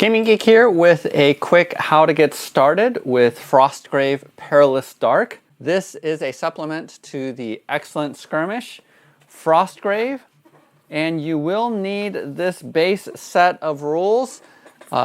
Gaming Geek here with a quick how to get started with Frostgrave Perilous Dark. This is a supplement to the excellent skirmish Frostgrave, and you will need this base set of rules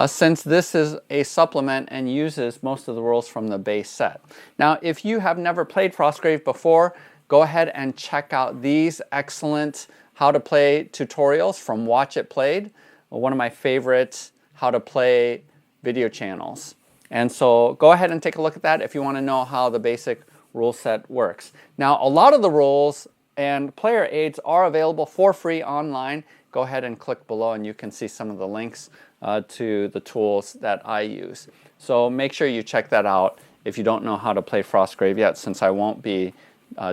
since this is a supplement and uses most of the rules from the base set. Now, if you have never played Frostgrave before, go ahead and check out these excellent how to play tutorials from Watch It Played, one of my favorite how to play video channels. And so go ahead and take a look at that if you want to know how the basic rule set works. Now, a lot of the rules and player aids are available for free online. Go ahead and click below and you can see some of the links to the tools that I use. So make sure you check that out if you don't know how to play Frostgrave yet, since I won't be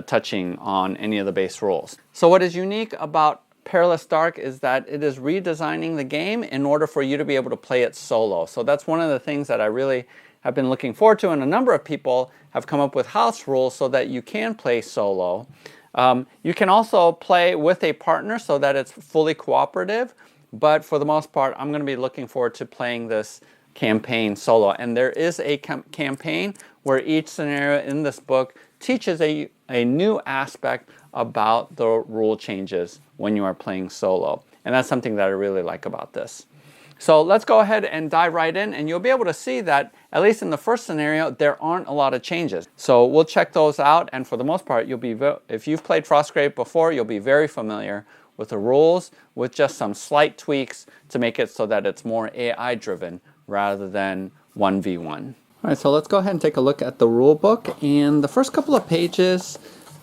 touching on any of the base rules. So what is unique about Perilous Dark is that it is redesigning the game in order for you to be able to play it solo. So that's one of the things that I really have been looking forward to, and a number of people have come up with house rules so that you can play solo. You can also play with a partner so that it's fully cooperative, but for the most part I'm going to be looking forward to playing this campaign solo. And there is a campaign where each scenario in this book teaches a new aspect about the rule changes when you are playing solo. And that's something that I really like about this. So let's go ahead and dive right in, and you'll be able to see that, at least in the first scenario, there aren't a lot of changes. So we'll check those out, and for the most part, if you've played Frostgrave before, you'll be very familiar with the rules, with just some slight tweaks to make it so that it's more AI driven rather than 1v1. All right, so let's go ahead and take a look at the rule book. And the first couple of pages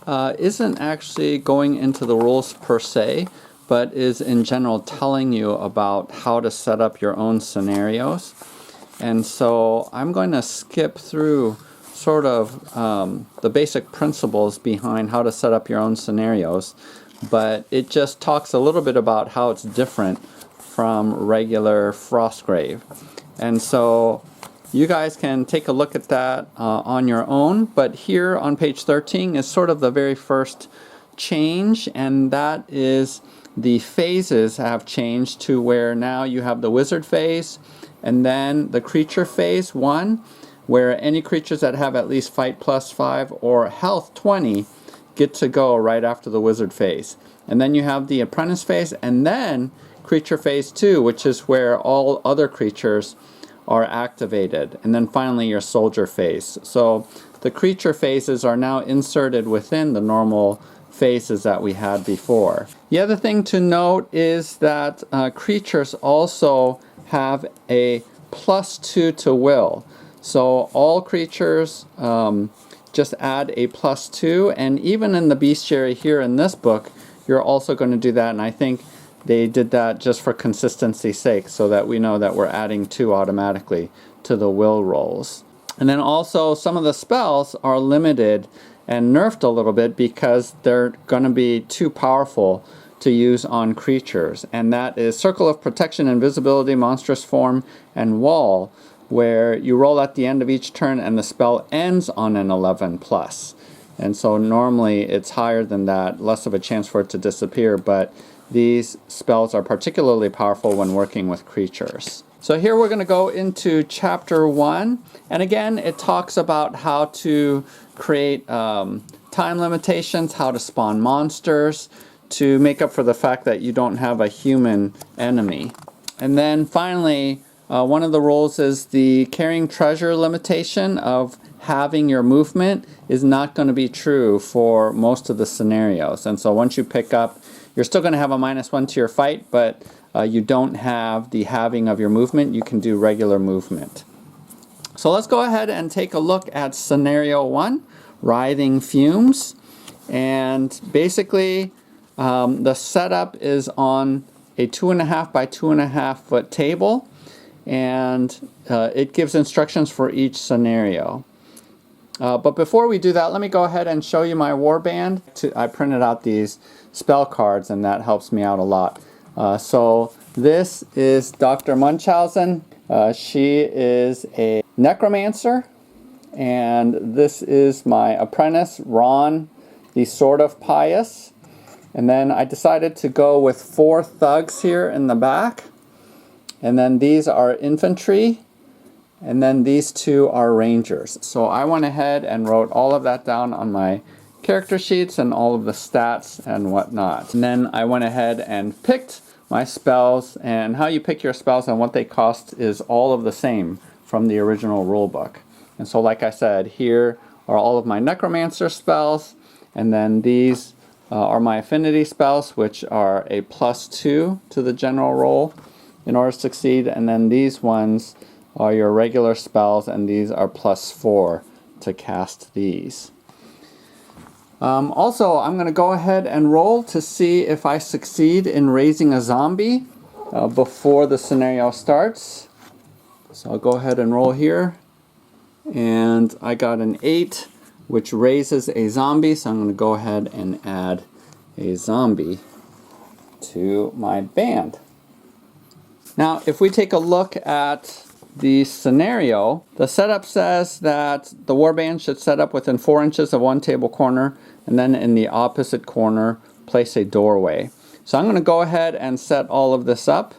isn't actually going into the rules per se, but is in general telling you about how to set up your own scenarios. And so I'm going to skip through sort of the basic principles behind how to set up your own scenarios, but it just talks a little bit about how it's different from regular Frostgrave. And so you guys can take a look at that on your own, but here on page 13 is sort of the very first change, and that is the phases have changed to where now you have the wizard phase and then the creature phase 1, where any creatures that have at least fight +5 or health 20 get to go right after the wizard phase. And then you have the apprentice phase, and then creature phase 2, which is where all other creatures are activated, and then finally your soldier phase. So the creature phases are now inserted within the normal phases that we had before. The other thing to note is that creatures also have a +2 to will. So all creatures just add a +2, and even in the bestiary here in this book, you're also going to do that, and I think they did that just for consistency's sake, so that we know that we're adding 2 automatically to the will rolls. And then also some of the spells are limited and nerfed a little bit because they're going to be too powerful to use on creatures. And that is Circle of Protection, Invisibility, Monstrous Form, and Wall, where you roll at the end of each turn and the spell ends on an 11+. And so normally it's higher than that, less of a chance for it to disappear, but these spells are particularly powerful when working with creatures. So here we're going to go into chapter 1, and again it talks about how to create time limitations, how to spawn monsters to make up for the fact that you don't have a human enemy. And then finally one of the rules is the carrying treasure limitation of having your movement is not going to be true for most of the scenarios. And so once you pick up, you're still going to have a -1 to your fight, but you don't have the halving of your movement. You can do regular movement. So let's go ahead and take a look at scenario 1, Writhing Fumes. And basically the setup is on a 2.5 by 2.5 foot table, and it gives instructions for each scenario. But before we do that, let me go ahead and show you my warband. I printed out these spell cards, and that helps me out a lot. So this is Dr. Munchausen. She is a necromancer, and this is my apprentice, Ron, the Sword of Pious. And then I decided to go with 4 thugs here in the back. and then these are infantry, and then these two are rangers. So I went ahead and wrote all of that down on my character sheets and all of the stats and whatnot. And then I went ahead and picked my spells, and how you pick your spells and what they cost is all of the same from the original rulebook. And so like I said, here are all of my necromancer spells, and then these are my affinity spells, which are a +2 to the general roll in order to succeed, and then these ones are your regular spells, and these are +4 to cast these. Also, I'm going to go ahead and roll to see if I succeed in raising a zombie before the scenario starts. So I'll go ahead and roll here, and I got an 8, which raises a zombie, so I'm going to go ahead and add a zombie to my band. Now, if we take a look at the scenario, the setup says that the warband should set up within 4 inches of one table corner, and then in the opposite corner place a doorway. So I'm going to go ahead and set all of this up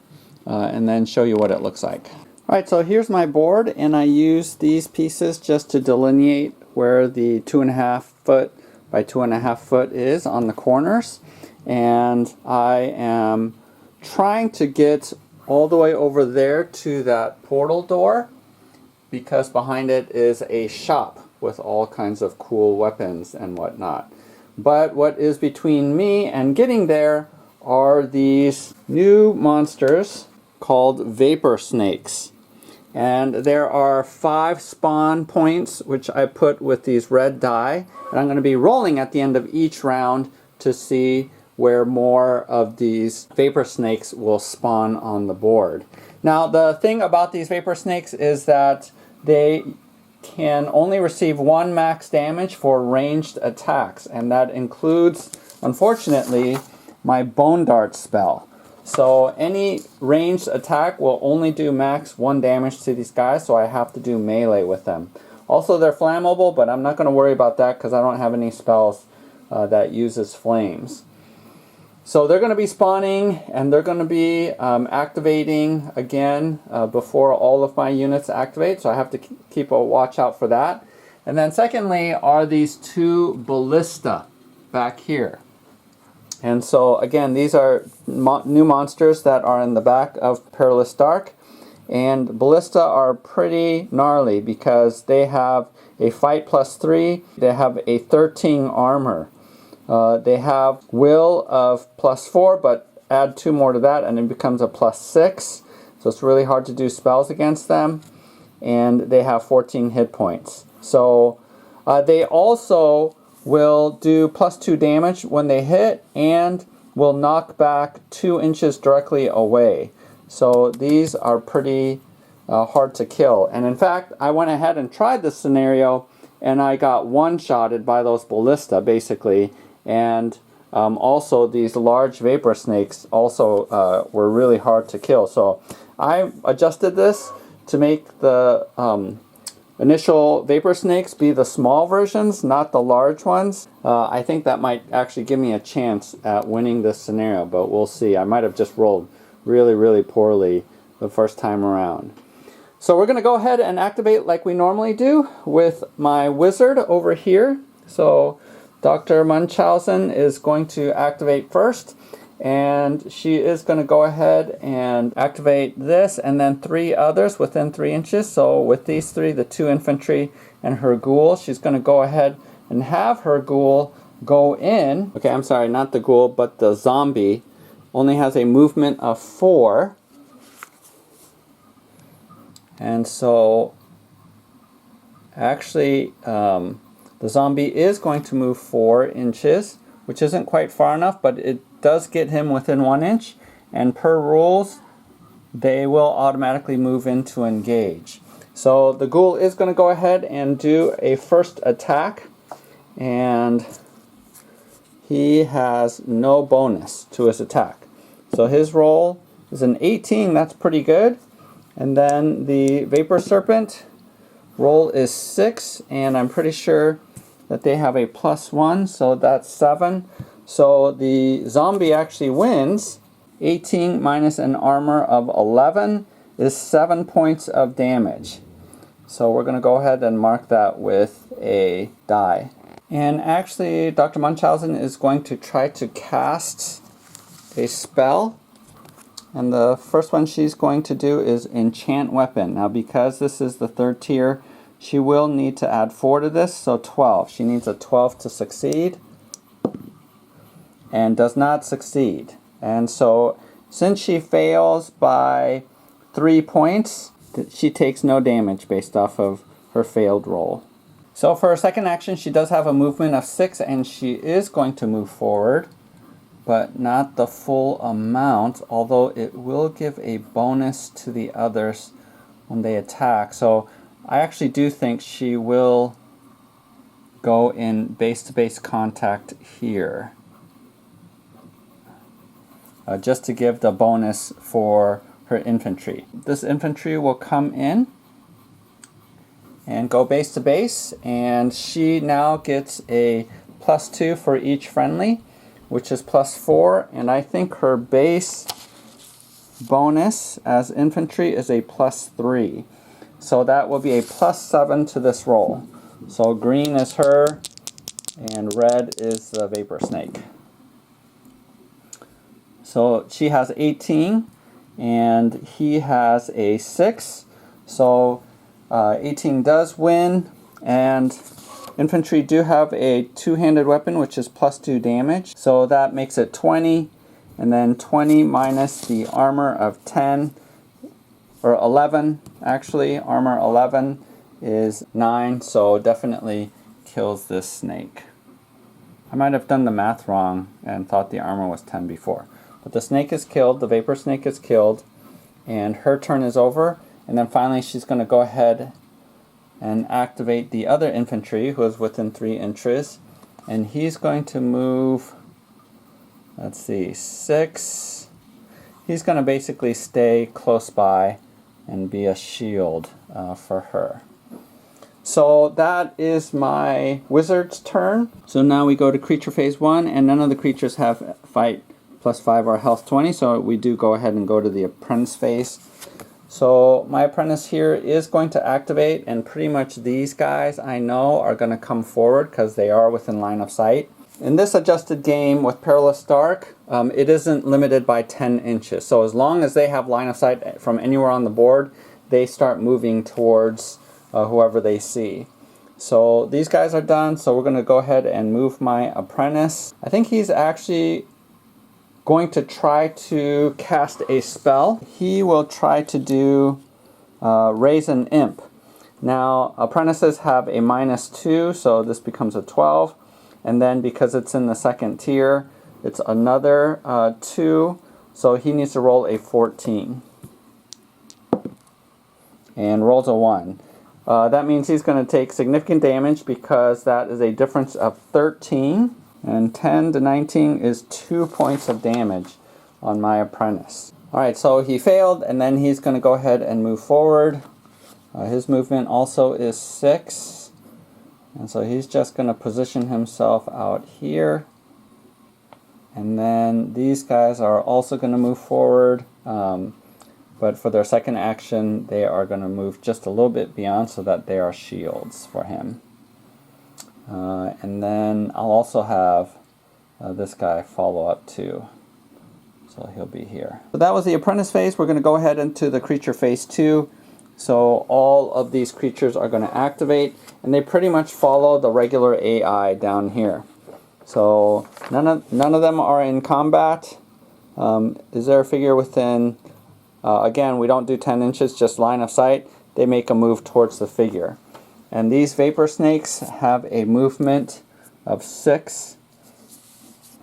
and then show you what it looks like. Alright, so here's my board, and I use these pieces just to delineate where the 2.5 foot by 2.5 foot is on the corners, and I am trying to get all the way over there to that portal door, because behind it is a shop with all kinds of cool weapons and whatnot. But what is between me and getting there are these new monsters called vapor snakes. And there are 5 spawn points which I put with these red die, and I'm going to be rolling at the end of each round to see where more of these vapor snakes will spawn on the board. Now, the thing about these vapor snakes is that they can only receive 1 max damage for ranged attacks, and that includes, unfortunately, my bone dart spell. So any ranged attack will only do max 1 damage to these guys, so I have to do melee with them. Also, they're flammable, but I'm not going to worry about that because I don't have any spells that uses flames. So they're going to be spawning, and they're going to be activating again before all of my units activate, so I have to keep a watch out for that. And then secondly are these 2 ballista back here. And so again, these are new monsters that are in the back of Perilous Dark, and ballista are pretty gnarly because they have a fight +3, they have a 13 armor. They have will of +4, but add 2 more to that and it becomes a +6. So it's really hard to do spells against them. And they have 14 hit points. So they also will do +2 damage when they hit and will knock back 2 inches directly away. So these are pretty hard to kill. And in fact, I went ahead and tried this scenario and I got one-shotted by those ballista basically. And also these large vapor snakes also were really hard to kill. So I adjusted this to make the initial vapor snakes be the small versions, not the large ones. I think that might actually give me a chance at winning this scenario, but we'll see. I might have just rolled really, really poorly the first time around. So we're going to go ahead and activate like we normally do with my wizard over here. So Dr. Munchausen is going to activate first, and she is going to go ahead and activate this and then 3 others within 3 inches. So with these 3, the 2 infantry and her ghoul, she's going to go ahead and have her ghoul go in. Okay, I'm sorry, not the ghoul, but the zombie only has a movement of 4. And so actually the zombie is going to move 4 inches, which isn't quite far enough, but it does get him within 1 inch, and per rules they will automatically move in to engage. So the ghoul is going to go ahead and do a first attack, and he has no bonus to his attack. So his roll is an 18, that's pretty good. And then the Vapor Serpent roll is 6, and I'm pretty sure that they have a +1, so that's 7. So the zombie actually wins, 18 minus an armor of 11, is 7 points of damage. So we're going to go ahead and mark that with a die. And actually, Dr. Munchausen is going to try to cast a spell. And the first one she's going to do is Enchant Weapon. Now, because this is the 3rd tier, she will need to add 4 to this, so 12. She needs a 12 to succeed, and does not succeed. And so, since she fails by 3 points, she takes no damage based off of her failed roll. So for her second action, she does have a movement of 6, and she is going to move forward, but not the full amount, although it will give a bonus to the others when they attack. So I actually do think she will go in base-to-base contact here, just to give the bonus for her infantry. This infantry will come in and go base to base, and she now gets a +2 for each friendly, which is +4, and I think her base bonus as infantry is a +3. So that will be a +7 to this roll. So green is her, and red is the Vapor Snake. So she has 18, and he has a 6. So 18 does win, and infantry do have a 2-handed weapon, which is +2 damage. So that makes it 20, and then 20 minus the armor of 10, or 11 actually. Armor 11 is 9, so definitely kills this snake. I might have done the math wrong and thought the armor was 10 before. But the snake is killed, the Vapor Snake is killed, and her turn is over. And then finally she's going to go ahead and activate the other infantry who is within 3 inches. And he's going to move, let's see, 6. He's going to basically stay close by and be a shield for her. So that is my wizard's turn. So now we go to creature phase 1, and none of the creatures have fight +5 or health 20, so we do go ahead and go to the apprentice phase. So my apprentice here is going to activate, and pretty much these guys I know are going to come forward because they are within line of sight. In this adjusted game with Perilous Dark, it isn't limited by 10 inches. So as long as they have line of sight from anywhere on the board, they start moving towards whoever they see. So these guys are done, so we're going to go ahead and move my apprentice. I think he's actually going to try to cast a spell. He will try to do Raise an Imp. Now, apprentices have a -2, so this becomes a 12. And then because it's in the 2nd tier, it's another 2. So he needs to roll a 14. And rolls a 1. That means he's going to take significant damage because that is a difference of 13. And 10 to 19 is 2 points of damage on my apprentice. Alright, so he failed, and then he's going to go ahead and move forward. His movement also is 6. And so he's just going to position himself out here. And then these guys are also going to move forward. But for their second action, they are going to move just a little bit beyond so that they are shields for him. And then I'll also have this guy follow up too. So he'll be here. So that was the apprentice phase. We're going to go ahead into the creature phase 2. So all of these creatures are going to activate, and they pretty much follow the regular AI down here. So none of them are in combat. Is there a figure within, again, we don't do 10 inches, just line of sight. They make a move towards the figure. And these Vapor Snakes have a movement of 6.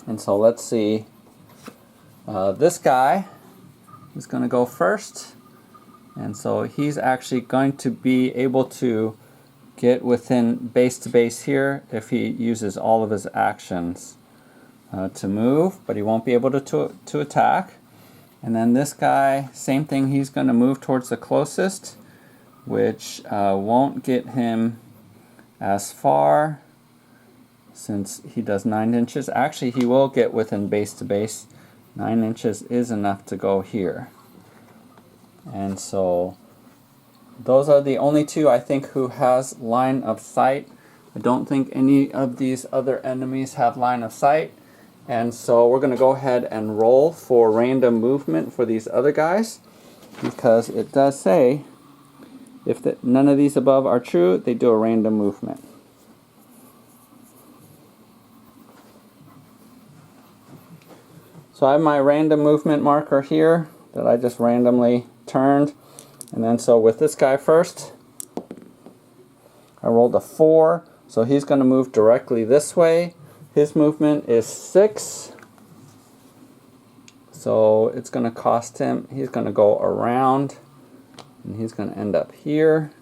And so let's see. This guy is going to go first. And so he's actually going to be able to get within base to base here if he uses all of his actions to move, but he won't be able to attack. And then this guy, same thing, he's going to move towards the closest, which won't get him as far since he does 9 inches. Actually, he will get within base to base. 9 inches is enough to go here. And so those are the only two I think who has line of sight. I don't think any of these other enemies have line of sight. And so we're going to go ahead and roll for random movement for these other guys, because it does say if none of these above are true, they do a random movement. So I have my random movement marker here that I just randomly turned. And then so with this guy first, I rolled a 4. So he's going to move directly this way. His movement is 6. So it's going to cost him, he's going to go around, and he's going to end up here.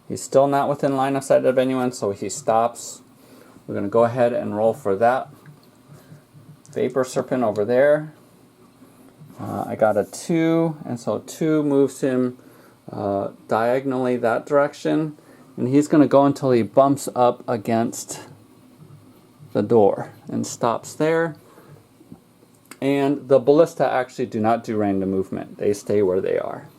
He's still not within line of sight of anyone, so he stops. We're going to go ahead and roll for that Vapor Serpent over there. I got a 2, and so 2 moves him diagonally that direction. And he's going to go until he bumps up against the door and stops there. And the ballista actually do not do random movement. They stay where they are.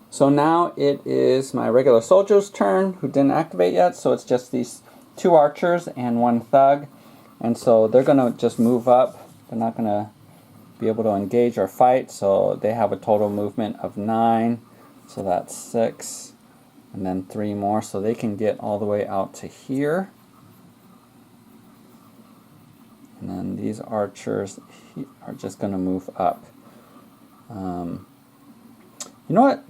So now it is my regular soldier's turn, who didn't activate yet. So it's just these 2 archers and 1 thug. And so they're going to just move up. They're not going to be able to engage or fight. So they have a total movement of 9. So that's 6. And then 3 more, so they can get all the way out to here. And then these archers are just going to move up. You know what?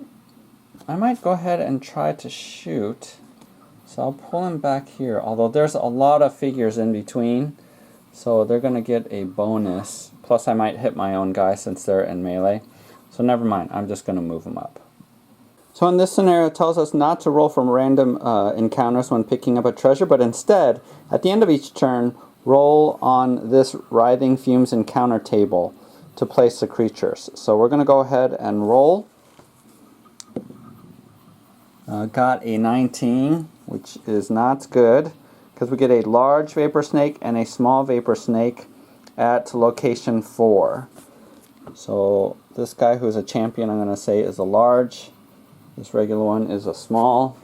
I might go ahead and try to shoot. So I'll pull him back here, although there's a lot of figures in between. So they're going to get a bonus. Plus I might hit my own guy since they're in melee. So never mind, I'm just going to move them up. So in this scenario, it tells us not to roll from random encounters when picking up a treasure, but instead, at the end of each turn, roll on this Writhing Fumes encounter table to place the creatures. So we're going to go ahead and roll. Got a 19, which is not good, because we get a large vapor snake and a small vapor snake at location 4. So this guy who's a champion, I'm going to say, is a large. This regular one is a small.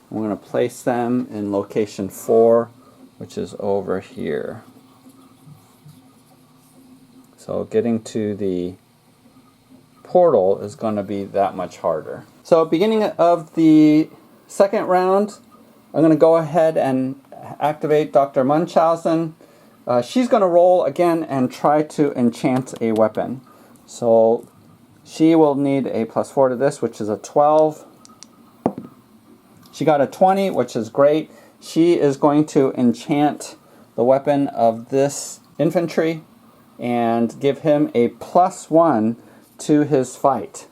I'm going to place them in location 4, which is over here. So getting to the portal is going to be that much harder. So beginning of the second round, I'm going to go ahead and activate Dr. Munchausen. She's going to roll again and try to enchant a weapon. So she will need a +4 to this, which is a 12. She got a 20, which is great. She is going to enchant the weapon of this infantry and give him a +1 to his fight.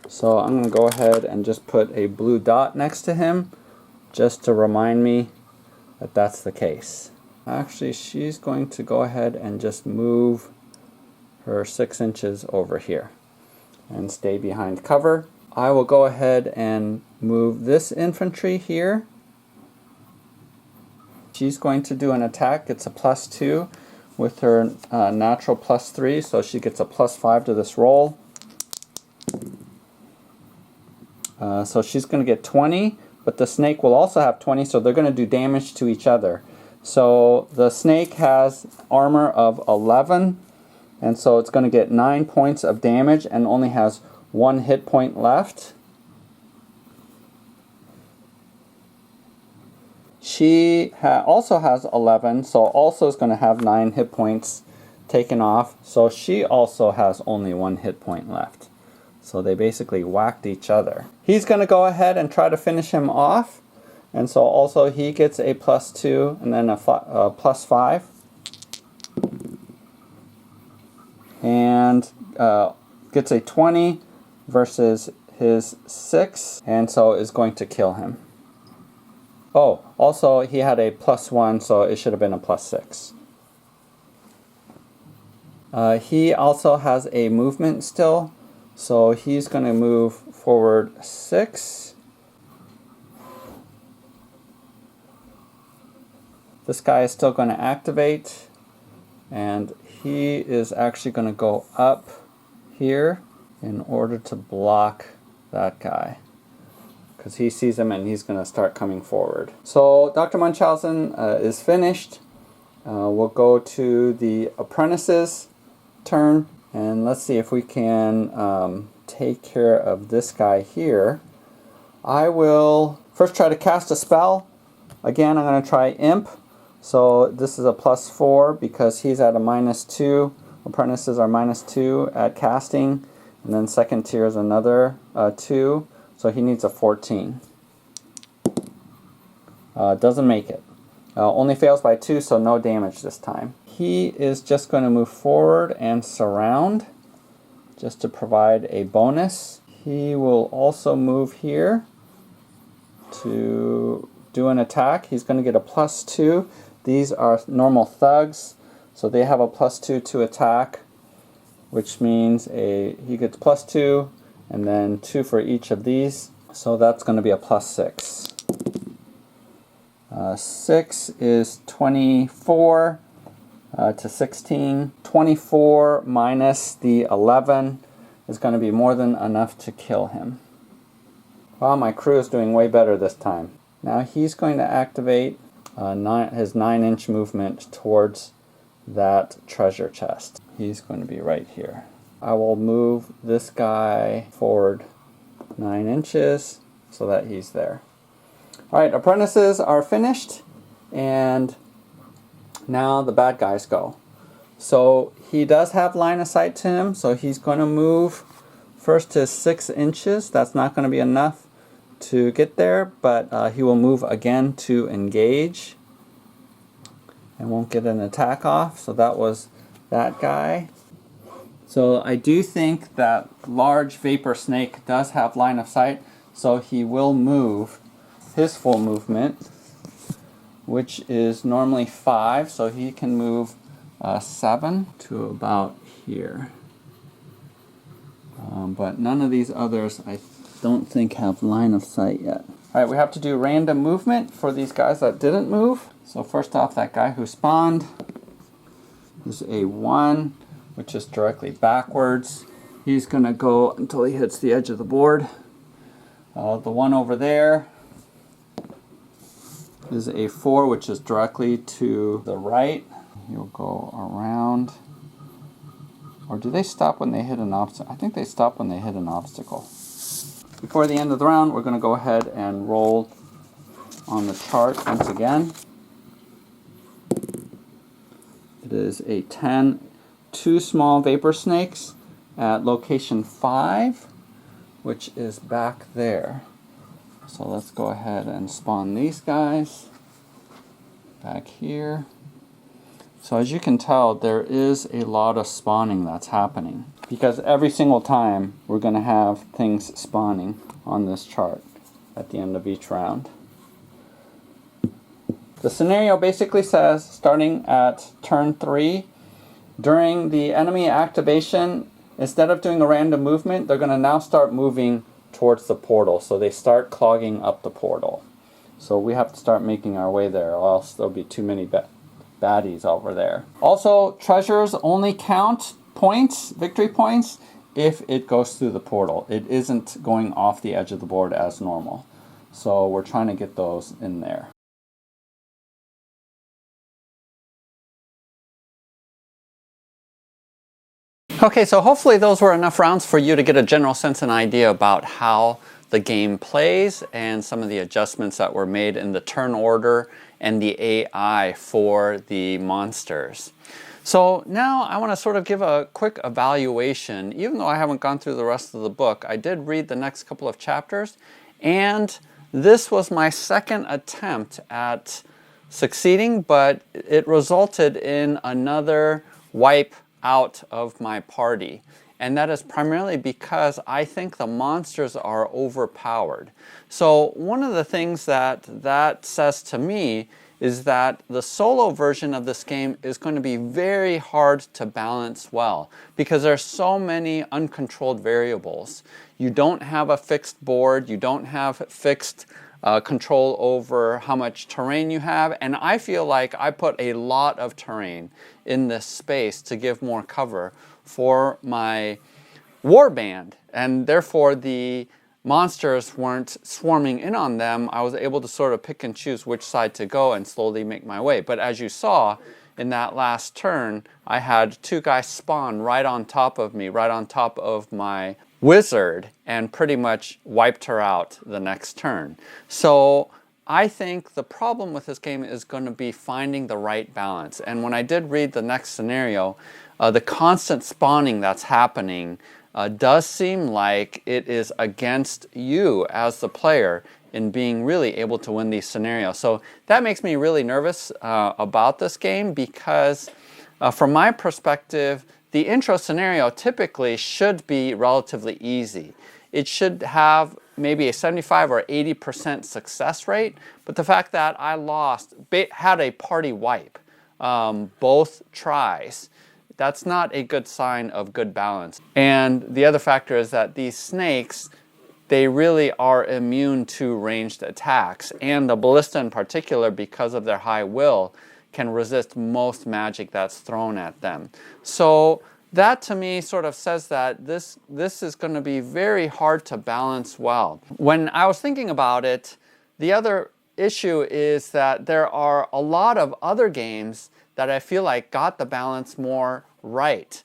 So I'm going to go ahead and just put a blue dot next to him just to remind me that that's the case. Actually, she's going to go ahead and just move her 6 inches over here and stay behind cover. I will go ahead and move this infantry here. She's going to do an attack. It's a +2 with her natural +3, so she gets a +5 to this roll. So she's going to get 20, but the snake will also have 20, so they're going to do damage to each other. So the snake has armor of 11, and so it's going to get 9 points of damage and only has 1 hit point left. She also has 11, so also is going to have 9 hit points taken off. So she also has only 1 hit point left. So they basically whacked each other. He's going to go ahead and try to finish him off. And so also he gets a +2 and then a +5. And gets a 20 versus his 6. And so is going to kill him. Oh, also he had a +1, so it should have been a +6. He also has a movement still. So he's going to move forward 6. This guy is still going to activate. And he is actually going to go up here. in order to block that guy, because he sees him and he's going to start coming forward. So Dr. Munchausen is finished. We'll go to the apprentice's turn, and let's see if we can take care of this guy here. I will first try to cast a spell. Again, I'm going to try Imp. So this is a +4 because he's at a -2. Apprentices are -2 at casting. And then second tier is another 2. So he needs a 14. Doesn't make it. Only fails by 2, so no damage this time. He is just going to move forward and surround just to provide a bonus. He will also move here to do an attack. He's going to get a +2. These are normal thugs, so they have a +2 to attack, which means he gets +2 and then 2 for each of these. So that's going to be a +6. 6 is 24 to 16. 24 minus the 11 is going to be more than enough to kill him. Wow, my crew is doing way better this time. Now he's going to activate his 9-inch movement towards that treasure chest. He's going to be right here. I will move this guy forward 9 inches so that he's there. Alright, apprentices are finished, and now the bad guys go. So he does have line of sight to him, so he's going to move first to 6 inches. That's not going to be enough to get there, but he will move again to engage and won't get an attack off. So that was that guy. So I do think that large vapor snake does have line of sight, so he will move his full movement, which is normally 5, so he can move 7 to about here. But none of these others I don't think have line of sight yet. Alright, we have to do random movement for these guys that didn't move. So first off, that guy who spawned is a 1, which is directly backwards. He's going to go until he hits the edge of the board. The one over there is a 4, which is directly to the right. He'll go around. Or do they stop when they hit an obstacle? I think they stop when they hit an obstacle. Before the end of the round, we're going to go ahead and roll on the chart once again. It is a 10. 2 small vapor snakes at location 5, which is back there. So let's go ahead and spawn these guys back here. So as you can tell, there is a lot of spawning that's happening, because every single time we're going to have things spawning on this chart at the end of each round. The scenario basically says, starting at turn 3, during the enemy activation, instead of doing a random movement, they're going to now start moving towards the portal. So they start clogging up the portal. So we have to start making our way there, or else there'll be too many baddies over there. Also, treasures only count points, victory points, if it goes through the portal. It isn't going off the edge of the board as normal. So we're trying to get those in there. Okay, so hopefully those were enough rounds for you to get a general sense and idea about how the game plays and some of the adjustments that were made in the turn order and the AI for the monsters. So now I want to sort of give a quick evaluation. Even though I haven't gone through the rest of the book, I did read the next couple of chapters, and this was my second attempt at succeeding, but it resulted in another wipe out of my party. And that is primarily because I think the monsters are overpowered. So one of the things that says to me is that the solo version of this game is going to be very hard to balance well, because there's so many uncontrolled variables. You don't have a fixed board, you don't have fixed control over how much terrain you have, and I feel like I put a lot of terrain in this space to give more cover for my warband, and therefore the monsters weren't swarming in on them. I was able to sort of pick and choose which side to go and slowly make my way. But as you saw in that last turn, I had 2 guys spawn right on top of me, right on top of my wizard, and pretty much wiped her out the next turn. So I think the problem with this game is going to be finding the right balance. And when I did read the next scenario, the constant spawning that's happening does seem like it is against you as the player in being really able to win these scenarios. So that makes me really nervous about this game, because from my perspective, the intro scenario typically should be relatively easy. It should have maybe a 75 or 80% success rate, but the fact that I lost, had a party wipe both tries, that's not a good sign of good balance. And the other factor is that these snakes, they really are immune to ranged attacks, and the ballista in particular, because of their high will, can resist most magic that's thrown at them. So that to me sort of says that this is going to be very hard to balance well. When I was thinking about it, the other issue is that there are a lot of other games that I feel like got the balance more right,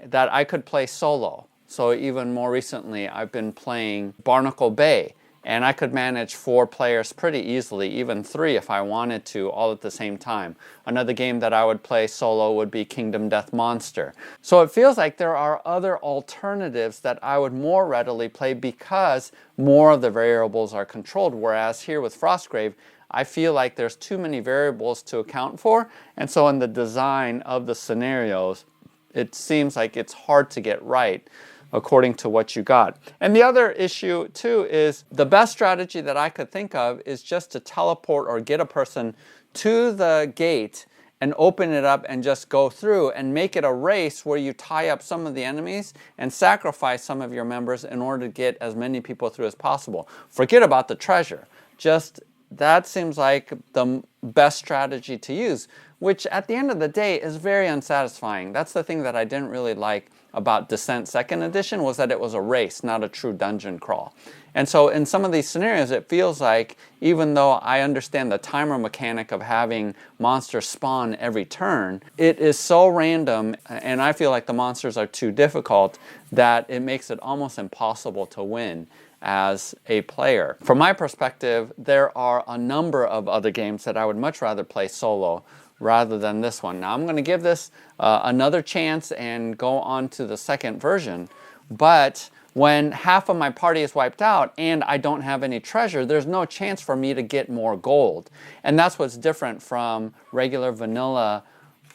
that I could play solo. So even more recently, I've been playing Barnacle Bay, and I could manage 4 players pretty easily, even 3 if I wanted to, all at the same time. Another game that I would play solo would be Kingdom Death Monster. So it feels like there are other alternatives that I would more readily play because more of the variables are controlled, whereas here with Frostgrave, I feel like there's too many variables to account for, and so in the design of the scenarios, it seems like it's hard to get right according to what you got. And the other issue too is the best strategy that I could think of is just to teleport or get a person to the gate and open it up and just go through and make it a race where you tie up some of the enemies and sacrifice some of your members in order to get as many people through as possible. Forget about the treasure. Just that seems like the best strategy to use, which at the end of the day is very unsatisfying. That's the thing that I didn't really like about Descent 2nd Edition, was that it was a race, not a true dungeon crawl. And so in some of these scenarios, it feels like, even though I understand the timer mechanic of having monsters spawn every turn, it is so random, and I feel like the monsters are too difficult, that it makes it almost impossible to win as a player. From my perspective, there are a number of other games that I would much rather play solo rather than this one. Now I'm going to give this another chance and go on to the second version, but when half of my party is wiped out and I don't have any treasure, there's no chance for me to get more gold. And that's what's different from regular vanilla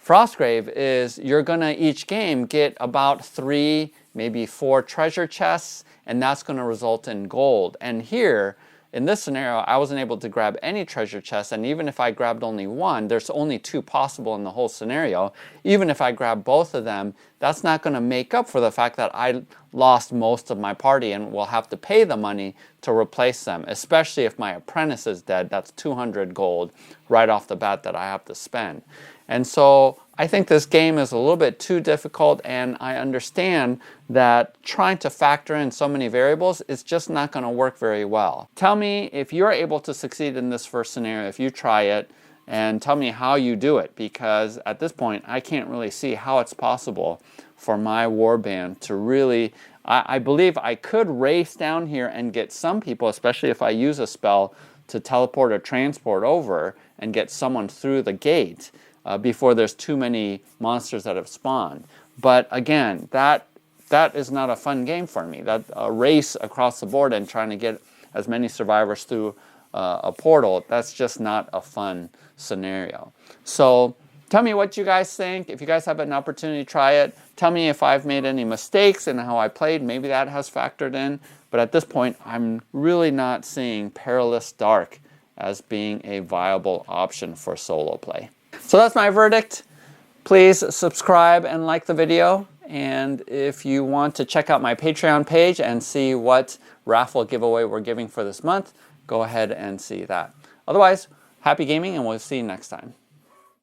Frostgrave, is you're going to each game get about 3, maybe 4 treasure chests, and that's going to result in gold. And here, in this scenario, I wasn't able to grab any treasure chests, and even if I grabbed only 1, there's only 2 possible in the whole scenario. Even if I grab both of them, that's not going to make up for the fact that I lost most of my party and will have to pay the money to replace them, especially if my apprentice is dead. That's 200 gold right off the bat that I have to spend. And so I think this game is a little bit too difficult, and I understand that trying to factor in so many variables is just not going to work very well. Tell me if you're able to succeed in this first scenario, if you try it, and tell me how you do it, because at this point I can't really see how it's possible for my warband to really... I believe I could race down here and get some people, especially if I use a spell to teleport or transport over and get someone through the gate before there's too many monsters that have spawned. But again, that is not a fun game for me. That a race across the board and trying to get as many survivors through a portal, that's just not a fun scenario. So tell me what you guys think. If you guys have an opportunity to try it, tell me if I've made any mistakes in how I played. Maybe that has factored in. But at this point, I'm really not seeing Perilous Dark as being a viable option for solo play. So that's my verdict. Please subscribe and like the video. And if you want to check out my Patreon page and see what raffle giveaway we're giving for this month, go ahead and see that. Otherwise, happy gaming, and we'll see you next time.